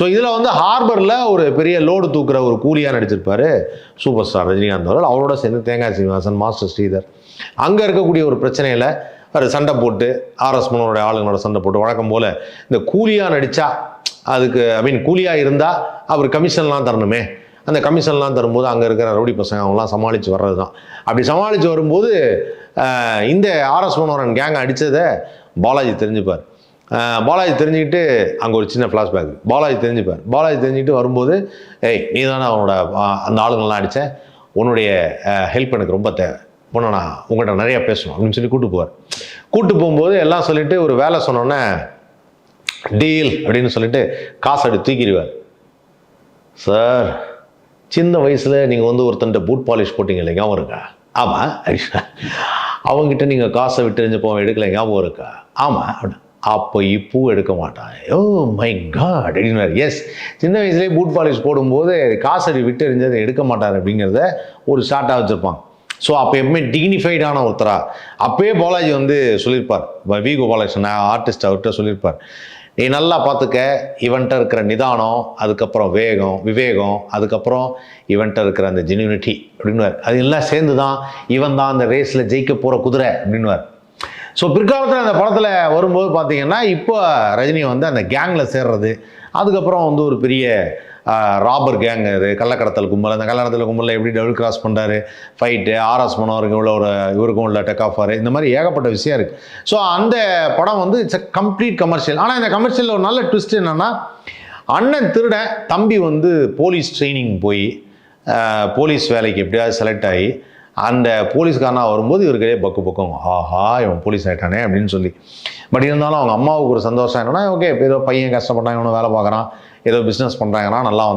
So இதில் வந்து ஹார்பரில் ஒரு பெரிய லோடு தூக்குற ஒரு கூலியாக நடிச்சிருப்பாரு சூப்பர் ஸ்டார் ரஜினிகாந்த் அவர்கள். அவரோட சேர்ந்து தேங்காய் சீனிவாசன், மாஸ்டர் ஸ்ரீதர். அங்கே இருக்கக்கூடிய ஒரு பிரச்சனையில் அவர் சண்டை போட்டு ஆர்எஸ் மனோருடைய ஆளுங்களோட சண்டை போட்டு வழக்கம் போல் இந்த கூலியாக நடித்தா அதுக்கு கூலியாக இருந்தால் அவர் கமிஷன்லாம் தரணுமே, அந்த கமிஷன்லாம் தரும்போது அங்கே இருக்கிற ரவுடி பசங்க அவங்களாம் சமாளித்து வர்றது தான். அப்படி சமாளித்து வரும்போது இந்த ஆர்எஸ் மனோரன் கேங் அடித்ததை பாலாஜி தெரிஞ்சுப்பார். பாலாஜி தெரிஞ்சுக்கிட்டு அங்கே ஒரு சின்ன ஃப்ளாஷ்பேக். பாலாஜி தெரிஞ்சுக்கிட்டு வரும்போது, ஏய் நீ தானே அவனோட அந்த ஆளுங்கள்லாம் அடித்த, உன்னுடைய ஹெல்ப் எனக்கு ரொம்ப தேவை, பொண்ணு நான் உங்கள்கிட்ட நிறையா பேசணும் அப்படின்னு சொல்லி கூப்பிட்டு போகும்போது எல்லாம் சொல்லிவிட்டு ஒரு வேலை சொன்னோன்னே டீல் அப்படின்னு சொல்லிட்டு காசு அப்படி தூக்கிடுவார். சார் சின்ன வயசில் நீங்கள் வந்து ஒருத்தன்ட்ட பூட் பாலிஷ் போட்டிங்க இல்லை, ஞாபகம் இருக்கா? ஆமாம். அவங்ககிட்ட நீங்கள் காசை விட்டு எரிஞ்சு போக எடுக்கலை, ஞாபகம் இருக்கா? ஆமாம். அப்படின்னு அப்போ இப்போ எடுக்க மாட்டான். ஓ மை காட் அப்படின்னு. எஸ், சின்ன வயசுலேயே பூட் பாலிஷ் போடும்போது காசடி விட்டு எறிஞ்சதை எடுக்க மாட்டார் அப்படிங்கிறத ஒரு ஷார்ட்டாக வச்சுருப்பாங்க. ஸோ அப்போ எப்பவுமே டிக்னிஃபைடான ஒருத்தரா அப்பயே பாலாஜி வந்து சொல்லியிருப்பார். வி கோபாலகிருஷ்ணன் ஆர்டிஸ்ட் அவர்கிட்ட சொல்லியிருப்பார், நீ நல்லா பார்த்துக்க, இவன்ட்ட இருக்கிற நிதானம், அதுக்கப்புறம் விவேகம், அதுக்கப்புறம் இவன்ட்ட இருக்கிற அந்த ஜென்யூனிட்டி அப்படின்னுவார். அது எல்லாம் சேர்ந்து தான் இவன் தான் அந்த ரேஸில் ஜெயிக்க போகிற குதிரை அப்படின்னுவார். ஸோ பிற்காலத்தில் அந்த படத்தில் வரும்போது பார்த்தீங்கன்னா இப்போ ரஜினி வந்து அந்த கேங்கில் சேர்றது, அதுக்கப்புறம் வந்து ஒரு பெரிய ராபர் கேங், அது கள்ளக்கடத்தல் கும்பல், அந்த கள்ளக்கடத்தல் கும்பலில் எப்படி டபுள் கிராஸ் பண்ணுறாரு, ஃபைட்டு, ஆர்எஸ் மனோருக்கு உள்ள ஒரு இவருக்கும் உள்ள டெக் ஆஃபார், இந்த மாதிரி ஏகப்பட்ட விஷயம் இருக்குது. ஸோ அந்த படம் வந்து இட்ஸ் அ கம்ப்ளீட் கமர்ஷியல். ஆனால் இந்த கமர்ஷியலில் ஒரு நல்ல ட்விஸ்ட் என்னென்னா, அண்ணன் திருடன், தம்பி வந்து போலீஸ் ட்ரைனிங் போய் போலீஸ் வேலைக்கு எப்படியாவது செலக்ட் ஆகி அந்த போலீஸ்காரனாக வரும்போது இவருக்கே பக்கம் ஆஹா இவன் போலீஸ் ஆகிட்டானே அப்படின்னு சொல்லி. பட் இருந்தாலும் அவங்க அம்மாவுக்கு ஒரு சந்தோஷம் என்னன்னா, ஓகே ஏதோ பையன் கஷ்டப்பட்டான், இவனும் வேலை பார்க்குறான், ஏதோ பிஸ்னஸ் பண்ணுறாங்கன்னா நல்லா